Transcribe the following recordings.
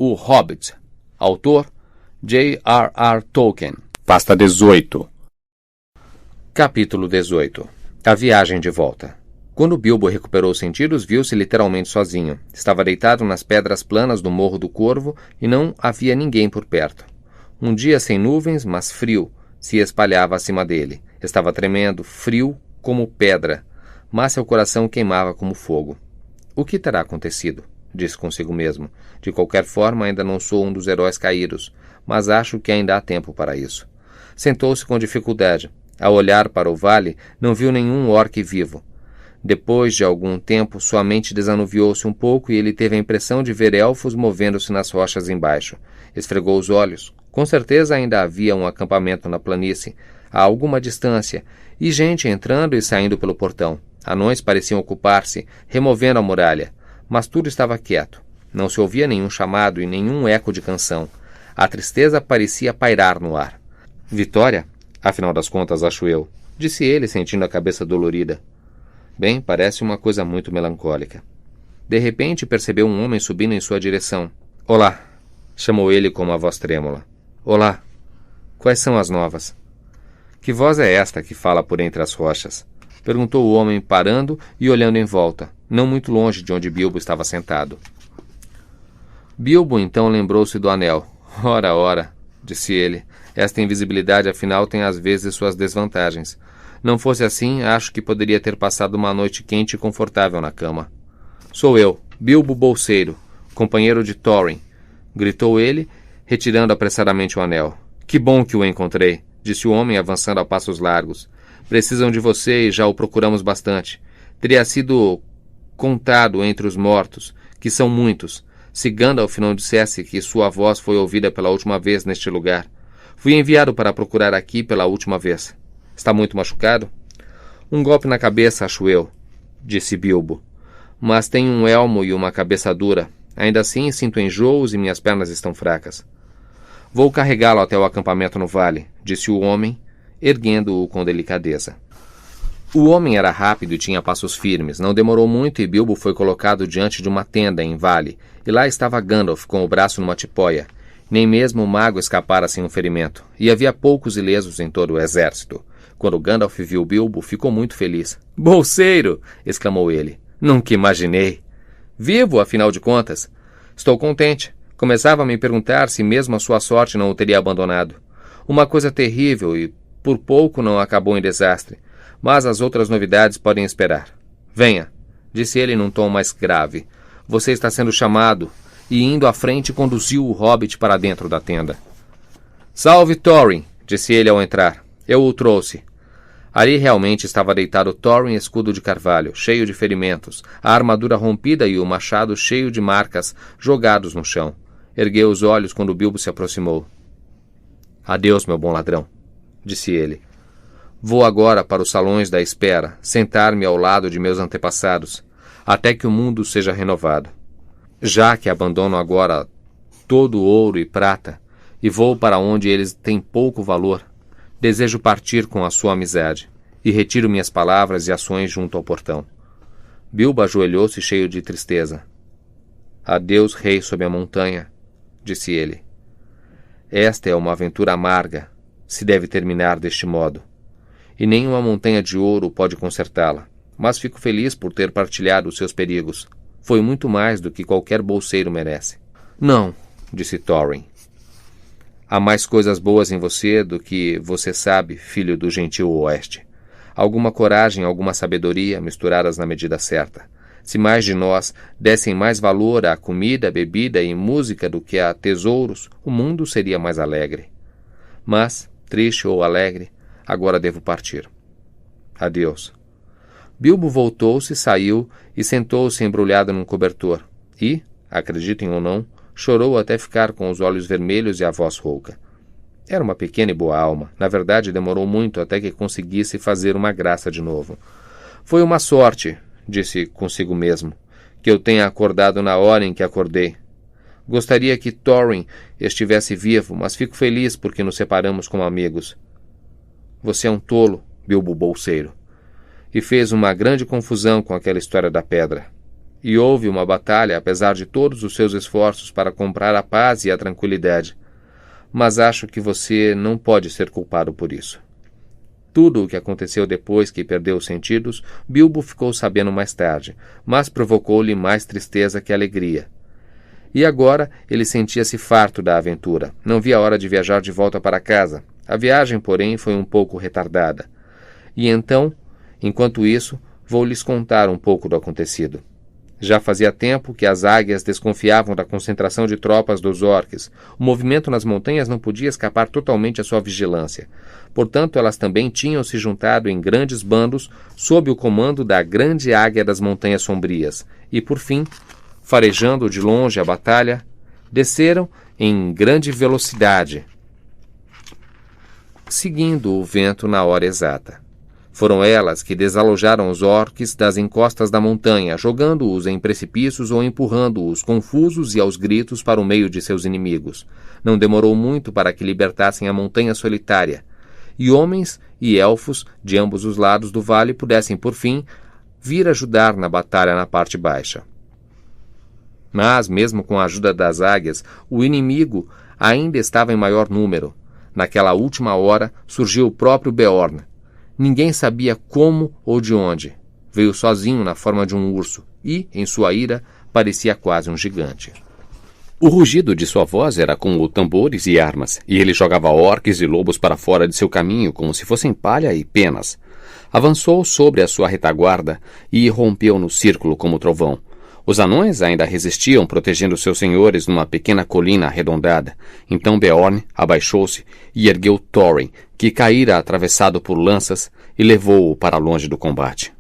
O Hobbit. Autor J.R.R. Tolkien. Pasta 18. Capítulo 18. A viagem de volta. Quando Bilbo recuperou os sentidos, viu-se literalmente sozinho. Estava deitado nas pedras planas do Morro do Corvo e não havia ninguém por perto. Um dia sem nuvens, mas frio, se espalhava acima dele. Estava tremendo, frio como pedra, mas seu coração queimava como fogo. O que terá acontecido? Disse consigo mesmo. De qualquer forma, ainda não sou um dos heróis caídos, mas acho que ainda há tempo para isso. Sentou-se com dificuldade. Ao olhar para o vale, não viu nenhum orc vivo. Depois de algum tempo, sua mente desanuviou-se um pouco e ele teve a impressão de ver elfos movendo-se nas rochas embaixo. Esfregou os olhos. Com certeza ainda havia um acampamento na planície, a alguma distância, e gente entrando e saindo pelo portão. Anões pareciam ocupar-se, removendo a muralha. Mas tudo estava quieto. Não se ouvia nenhum chamado e nenhum eco de canção. A tristeza parecia pairar no ar. Vitória? Afinal das contas, acho eu, disse ele, sentindo a cabeça dolorida. Bem, parece uma coisa muito melancólica. De repente, percebeu um homem subindo em sua direção. Olá, chamou ele com uma voz trêmula. Olá. Quais são as novas? Que voz é esta que fala por entre as rochas? Perguntou o homem, parando e olhando em volta, não muito longe de onde Bilbo estava sentado. Bilbo então lembrou-se do anel. Ora, ora, disse ele, esta invisibilidade afinal tem às vezes suas desvantagens. Não fosse assim, acho que poderia ter passado uma noite quente e confortável na cama. Sou eu, Bilbo Bolseiro, companheiro de Thorin, gritou ele, retirando apressadamente o anel. Que bom que o encontrei, disse o homem avançando a passos largos. Precisam de você e já o procuramos bastante. Teria sido contado entre os mortos, que são muitos, se Gandalf não dissesse que sua voz foi ouvida pela última vez neste lugar. Fui enviado para procurar aqui pela última vez. Está muito machucado? Um golpe na cabeça, acho eu, disse Bilbo. Mas tenho um elmo e uma cabeça dura. Ainda assim, sinto enjoos e minhas pernas estão fracas. Vou carregá-lo até o acampamento no vale, disse o homem, erguendo-o com delicadeza. O homem era rápido e tinha passos firmes. Não demorou muito e Bilbo foi colocado diante de uma tenda em vale, e lá estava Gandalf com o braço numa tipóia. Nem mesmo o mago escapara sem um ferimento, e havia poucos ilesos em todo o exército. Quando Gandalf viu Bilbo, ficou muito feliz. Bolseiro! Exclamou ele. Nunca imaginei. Vivo, afinal de contas. Estou contente. Começava a me perguntar se mesmo a sua sorte não o teria abandonado. Uma coisa terrível e, por pouco, não acabou em desastre. Mas as outras novidades podem esperar. Venha, disse ele num tom mais grave. Você está sendo chamado, e indo à frente conduziu o hobbit para dentro da tenda. Salve, Thorin, disse ele ao entrar. Eu o trouxe. Ali realmente estava deitado Thorin, escudo de carvalho, cheio de ferimentos, a armadura rompida e o machado cheio de marcas jogados no chão. Ergueu os olhos quando Bilbo se aproximou. Adeus, meu bom ladrão, disse ele. Vou agora para os salões da espera, sentar-me ao lado de meus antepassados, até que o mundo seja renovado. Já que abandono agora todo o ouro e prata, e vou para onde eles têm pouco valor, desejo partir com a sua amizade, e retiro minhas palavras e ações junto ao portão. Bilbo ajoelhou-se cheio de tristeza. Adeus, rei sob a montanha, disse ele. Esta é uma aventura amarga, se deve terminar deste modo. E nenhuma montanha de ouro pode consertá-la, mas fico feliz por ter partilhado os seus perigos. Foi muito mais do que qualquer bolseiro merece. Não, disse Thorin. Há mais coisas boas em você do que você sabe, filho do gentil oeste. Alguma coragem, alguma sabedoria misturadas na medida certa. Se mais de nós dessem mais valor à comida, bebida e música do que a tesouros, o mundo seria mais alegre. Mas, triste ou alegre, agora devo partir. Adeus. Bilbo voltou-se, saiu e sentou-se embrulhado num cobertor. E, acreditem ou não, chorou até ficar com os olhos vermelhos e a voz rouca. Era uma pequena e boa alma. Na verdade, demorou muito até que conseguisse fazer uma graça de novo. Foi uma sorte, disse consigo mesmo, que eu tenha acordado na hora em que acordei. Gostaria que Thorin estivesse vivo, mas fico feliz porque nos separamos como amigos. Você é um tolo, Bilbo Bolseiro, e fez uma grande confusão com aquela história da pedra. e houve uma batalha apesar de todos os seus esforços para comprar a paz e a tranquilidade. Mas acho que você não pode ser culpado por isso. Tudo o que aconteceu depois que perdeu os sentidos, Bilbo ficou sabendo mais tarde, mas provocou-lhe mais tristeza que alegria. E agora ele sentia-se farto da aventura. Não via a hora de viajar de volta para casa. A viagem, porém, foi um pouco retardada. E então, enquanto isso, vou lhes contar um pouco do acontecido. Já fazia tempo que as águias desconfiavam da concentração de tropas dos orques. O movimento nas montanhas não podia escapar totalmente à sua vigilância. Portanto, elas também tinham se juntado em grandes bandos sob o comando da grande águia das Montanhas Sombrias. E, por fim, farejando de longe a batalha, desceram em grande velocidade, seguindo o vento na hora exata. Foram elas que desalojaram os orques das encostas da montanha, jogando-os em precipícios ou empurrando-os, confusos e aos gritos, para o meio de seus inimigos. Não demorou muito para que libertassem a montanha solitária, e homens e elfos de ambos os lados do vale pudessem, por fim, vir ajudar na batalha na parte baixa. Mas, mesmo com a ajuda das águias, o inimigo ainda estava em maior número. Naquela última hora surgiu o próprio Beorn. Ninguém sabia como ou de onde. Veio sozinho na forma de um urso e, em sua ira, parecia quase um gigante. O rugido de sua voz era como tambores e armas, e ele jogava orques e lobos para fora de seu caminho como se fossem palha e penas. Avançou sobre a sua retaguarda e rompeu no círculo como trovão. Os anões ainda resistiam, protegendo seus senhores numa pequena colina arredondada. Então Beorn abaixou-se e ergueu Thorin, que caíra atravessado por lanças, e levou-o para longe do combate.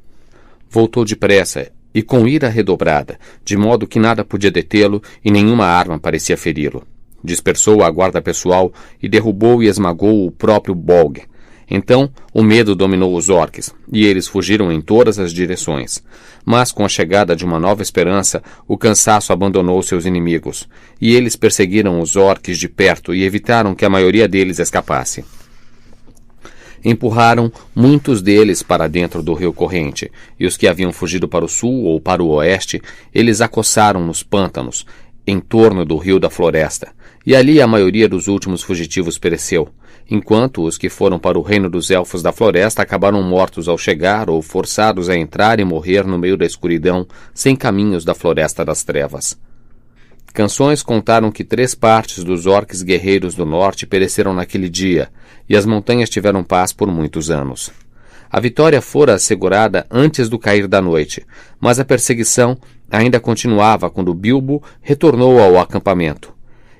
Voltou depressa e com ira redobrada, de modo que nada podia detê-lo e nenhuma arma parecia feri-lo. Dispersou a guarda pessoal e derrubou e esmagou o próprio Bolg. Então o medo dominou os orques, e eles fugiram em todas as direções. Mas com a chegada de uma nova esperança, o cansaço abandonou seus inimigos, e eles perseguiram os orques de perto e evitaram que a maioria deles escapasse. Empurraram muitos deles para dentro do rio corrente, e os que haviam fugido para o sul ou para o oeste, eles acossaram nos pântanos, em torno do rio da floresta, e ali a maioria dos últimos fugitivos pereceu, enquanto os que foram para o reino dos elfos da floresta acabaram mortos ao chegar ou forçados a entrar e morrer no meio da escuridão, sem caminhos da floresta das trevas. Canções contaram que 3 partes dos orques guerreiros do norte pereceram naquele dia, e as montanhas tiveram paz por muitos anos. A vitória fora assegurada antes do cair da noite, mas a perseguição ainda continuava quando Bilbo retornou ao acampamento.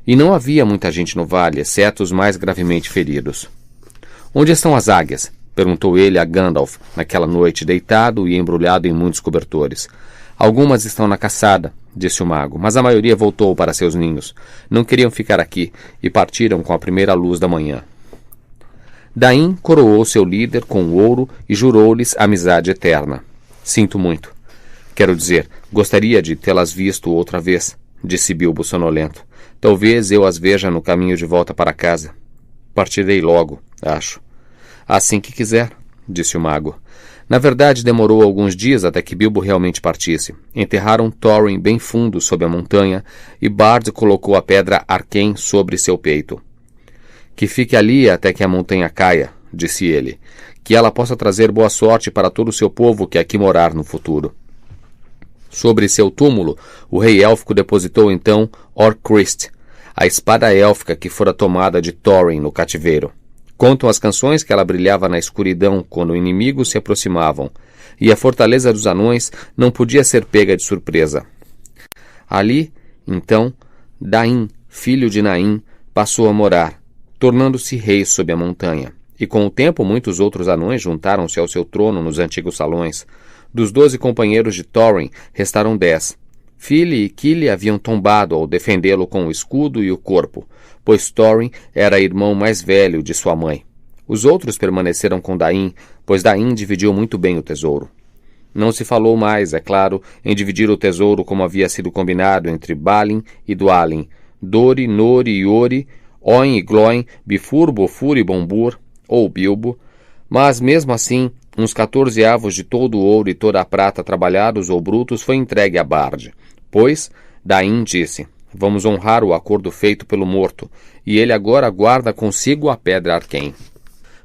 E não havia muita gente no vale, exceto os mais gravemente feridos. "Onde estão as águias?" perguntou ele a Gandalf, naquela noite, deitado e embrulhado em muitos cobertores. "Algumas estão na caçada", disse o mago, "mas a maioria voltou para seus ninhos. Não queriam ficar aqui e partiram com a primeira luz da manhã." Dain coroou seu líder com ouro e jurou-lhes amizade eterna. "Sinto muito. Quero dizer, gostaria de tê-las visto outra vez", disse Bilbo sonolento. "Talvez eu as veja no caminho de volta para casa. Partirei logo, acho." "Assim que quiser", disse o mago. Na verdade, demorou alguns dias até que Bilbo realmente partisse. Enterraram Thorin bem fundo sob a montanha, e Bard colocou a pedra Arquém sobre seu peito. "Que fique ali até que a montanha caia", disse ele. "Que ela possa trazer boa sorte para todo o seu povo que aqui morar no futuro." Sobre seu túmulo, o rei élfico depositou então Orcrist, a espada élfica que fora tomada de Thorin no cativeiro. Contam as canções que ela brilhava na escuridão quando inimigos se aproximavam, e a fortaleza dos anões não podia ser pega de surpresa. Ali, então, Dain, filho de Nain, passou a morar, tornando-se rei sob a montanha, e com o tempo muitos outros anões juntaram-se ao seu trono nos antigos salões. Dos 12 companheiros de Thorin, restaram 10. Fili e Kili haviam tombado ao defendê-lo com o escudo e o corpo, pois Thorin era irmão mais velho de sua mãe. Os outros permaneceram com Dain, pois Dain dividiu muito bem o tesouro. Não se falou mais, é claro, em dividir o tesouro como havia sido combinado entre Balin e Dwalin, Dori, Nori e Ori, Oin e Glóin, Bifur, Bofur e Bombur, ou Bilbo, mas mesmo assim uns 14 avos de todo o ouro e toda a prata trabalhados ou brutos foi entregue a Bard. Pois Daim disse: vamos honrar o acordo feito pelo morto, e ele agora guarda consigo a pedra Arquém.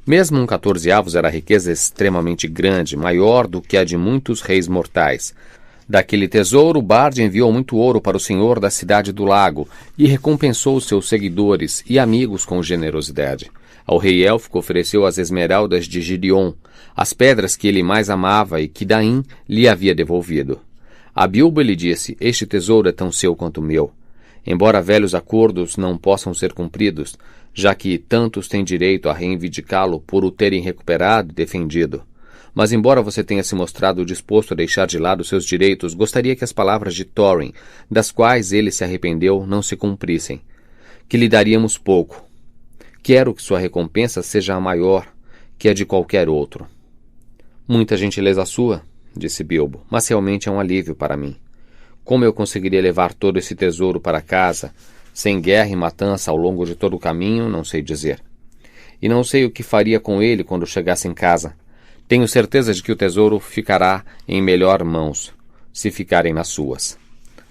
Mesmo um 14 avos era riqueza extremamente grande, maior do que a de muitos reis mortais. Daquele tesouro, Bard enviou muito ouro para o senhor da cidade do lago e recompensou seus seguidores e amigos com generosidade. Ao rei élfico ofereceu as esmeraldas de Gideon, as pedras que ele mais amava e que Daim lhe havia devolvido. A Bilbo lhe disse: este tesouro é tão seu quanto meu. Embora velhos acordos não possam ser cumpridos, já que tantos têm direito a reivindicá-lo por o terem recuperado e defendido. Mas embora você tenha se mostrado disposto a deixar de lado seus direitos, gostaria que as palavras de Thorin, das quais ele se arrependeu, não se cumprissem. Que lhe daríamos pouco. Quero que sua recompensa seja a maior que a de qualquer outro. Muita gentileza sua, disse Bilbo, mas realmente é um alívio para mim. Como eu conseguiria levar todo esse tesouro para casa, sem guerra e matança ao longo de todo o caminho, não sei dizer. E não sei o que faria com ele quando chegasse em casa. Tenho certeza de que o tesouro ficará em melhor mãos, se ficarem nas suas.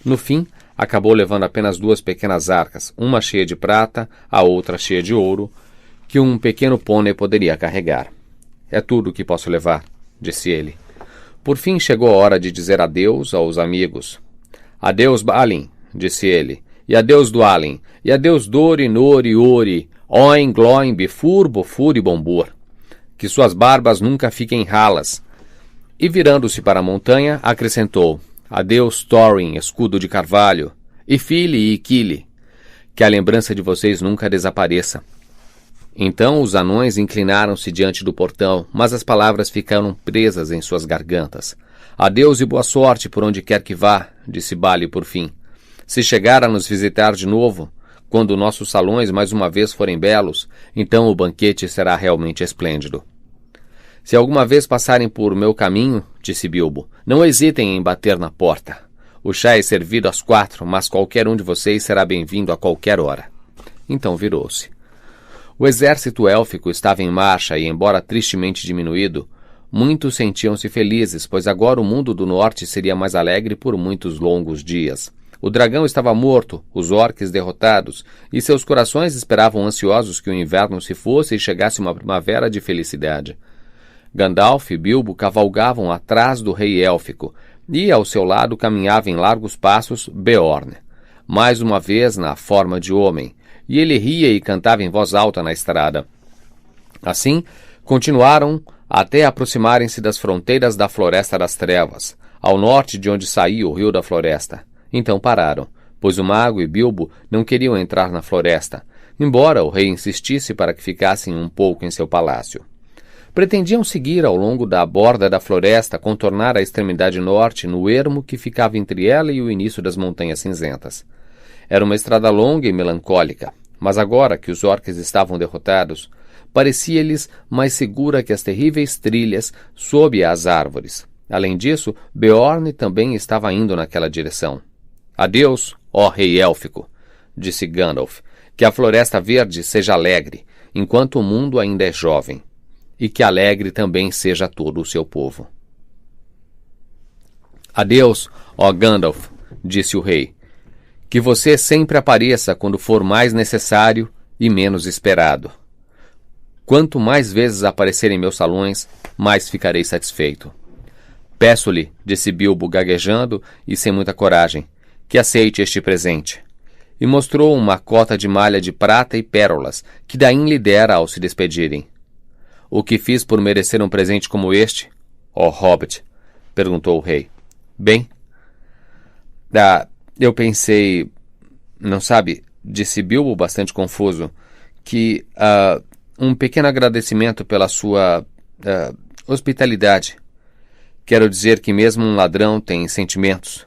No fim, acabou levando apenas 2 pequenas arcas, uma cheia de prata, a outra cheia de ouro, que um pequeno pônei poderia carregar. É tudo o que posso levar, disse ele. Por fim chegou a hora de dizer adeus aos amigos. Adeus, Balin, disse ele, e adeus, Dwalin, e adeus, Dori, Nori, Ori, Oin, Gloin, Bifur, Bofur e Bombur. Que suas barbas nunca fiquem ralas. E virando-se para a montanha, acrescentou: adeus, Thorin, escudo de carvalho, e Fili e Kili. Que a lembrança de vocês nunca desapareça. Então os anões inclinaram-se diante do portão, mas as palavras ficaram presas em suas gargantas. Adeus e boa sorte por onde quer que vá, disse Bali por fim. Se chegar a nos visitar de novo, quando nossos salões mais uma vez forem belos, então o banquete será realmente esplêndido. Se alguma vez passarem por meu caminho, disse Bilbo, não hesitem em bater na porta. O chá é servido às 4, mas qualquer um de vocês será bem-vindo a qualquer hora. Então virou-se. O exército élfico estava em marcha e, embora tristemente diminuído, muitos sentiam-se felizes, pois agora o mundo do norte seria mais alegre por muitos longos dias. O dragão estava morto, os orques derrotados, e seus corações esperavam ansiosos que o inverno se fosse e chegasse uma primavera de felicidade. Gandalf e Bilbo cavalgavam atrás do rei élfico, e ao seu lado caminhava em largos passos Beorn, mais uma vez na forma de homem, e ele ria e cantava em voz alta na estrada. Assim, continuaram até aproximarem-se das fronteiras da Floresta das Trevas, ao norte de onde saía o Rio da Floresta. Então pararam, pois o mago e Bilbo não queriam entrar na floresta, embora o rei insistisse para que ficassem um pouco em seu palácio. Pretendiam seguir ao longo da borda da floresta, contornar a extremidade norte no ermo que ficava entre ela e o início das Montanhas Cinzentas. Era uma estrada longa e melancólica, mas agora que os orques estavam derrotados, parecia-lhes mais segura que as terríveis trilhas sob as árvores. Além disso, Beorn também estava indo naquela direção. Adeus, ó rei élfico, disse Gandalf, que a Floresta Verde seja alegre, enquanto o mundo ainda é jovem, e que alegre também seja todo o seu povo. Adeus, ó Gandalf, disse o rei, que você sempre apareça quando for mais necessário e menos esperado. Quanto mais vezes aparecer em meus salões, mais ficarei satisfeito. Peço-lhe, disse Bilbo gaguejando e sem muita coragem, que aceite este presente. E mostrou uma cota de malha de prata e pérolas, que Daim lhe dera ao se despedirem. O que fiz por merecer um presente como este, ó Hobbit? Perguntou o rei. Bem, eu pensei, não sabe, disse Bilbo bastante confuso, que um pequeno agradecimento pela sua hospitalidade. Quero dizer que mesmo um ladrão tem sentimentos.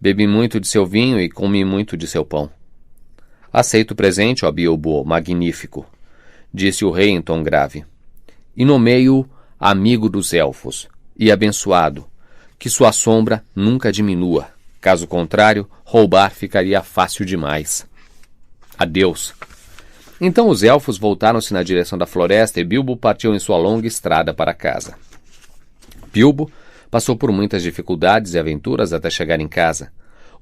Bebi muito de seu vinho e comi muito de seu pão. Aceito o presente, ó Bilbo magnífico, disse o rei em tom grave. E nomeio-o amigo dos elfos, e abençoado, que sua sombra nunca diminua. Caso contrário, roubar ficaria fácil demais. Adeus. Então os elfos voltaram-se na direção da floresta e Bilbo partiu em sua longa estrada para casa. Bilbo passou por muitas dificuldades e aventuras até chegar em casa.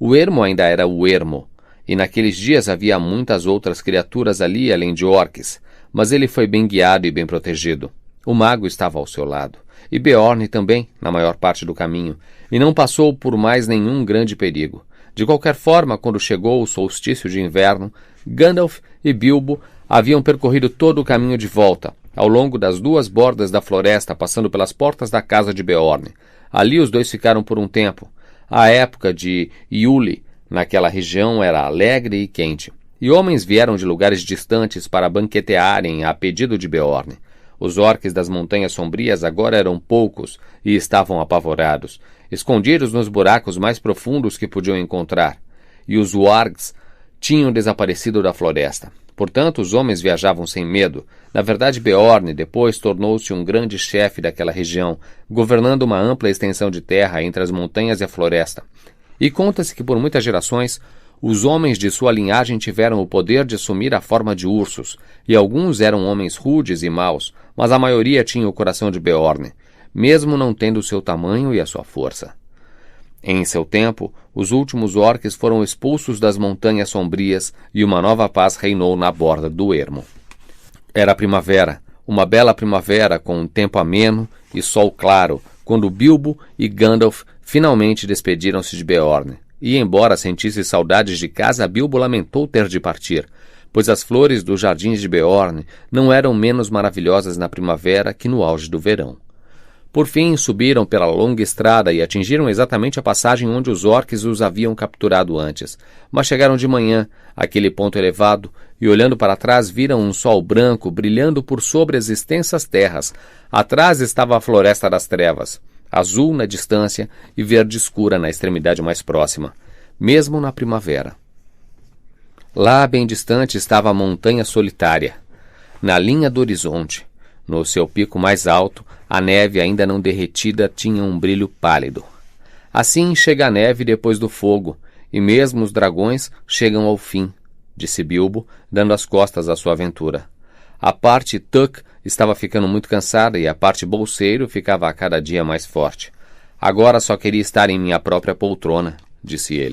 O ermo ainda era o ermo, e naqueles dias havia muitas outras criaturas ali além de orques, mas ele foi bem guiado e bem protegido. O mago estava ao seu lado, e Beorn também, na maior parte do caminho, e não passou por mais nenhum grande perigo. De qualquer forma, quando chegou o solstício de inverno, Gandalf e Bilbo haviam percorrido todo o caminho de volta, ao longo das duas bordas da floresta, passando pelas portas da casa de Beorn. Ali os dois ficaram por um tempo. A época de Iule, naquela região, era alegre e quente, e homens vieram de lugares distantes para banquetearem a pedido de Beorn. Os orques das Montanhas Sombrias agora eram poucos e estavam apavorados, escondidos nos buracos mais profundos que podiam encontrar, e os wargs tinham desaparecido da floresta. Portanto, os homens viajavam sem medo. Na verdade, Beorn depois tornou-se um grande chefe daquela região, governando uma ampla extensão de terra entre as montanhas e a floresta. E conta-se que por muitas gerações, os homens de sua linhagem tiveram o poder de assumir a forma de ursos, e alguns eram homens rudes e maus, mas a maioria tinha o coração de Beorn, mesmo não tendo o seu tamanho e a sua força. Em seu tempo, os últimos orques foram expulsos das Montanhas Sombrias e uma nova paz reinou na borda do ermo. Era primavera, uma bela primavera com um tempo ameno e sol claro, quando Bilbo e Gandalf finalmente despediram-se de Beorn. E, embora sentisse saudades de casa, Bilbo lamentou ter de partir, pois as flores dos jardins de Beorn não eram menos maravilhosas na primavera que no auge do verão. Por fim, subiram pela longa estrada e atingiram exatamente a passagem onde os orques os haviam capturado antes. Mas chegaram de manhã, àquele ponto elevado, e olhando para trás viram um sol branco brilhando por sobre as extensas terras. Atrás estava a Floresta das Trevas, azul na distância e verde escura na extremidade mais próxima, mesmo na primavera. Lá, bem distante, estava a Montanha Solitária, na linha do horizonte. No seu pico mais alto, a neve ainda não derretida tinha um brilho pálido. Assim chega a neve depois do fogo, e mesmo os dragões chegam ao fim, disse Bilbo, dando as costas à sua aventura. A parte Tuck estava ficando muito cansada e a parte Bolseiro ficava a cada dia mais forte. Agora só queria estar em minha própria poltrona, disse ele.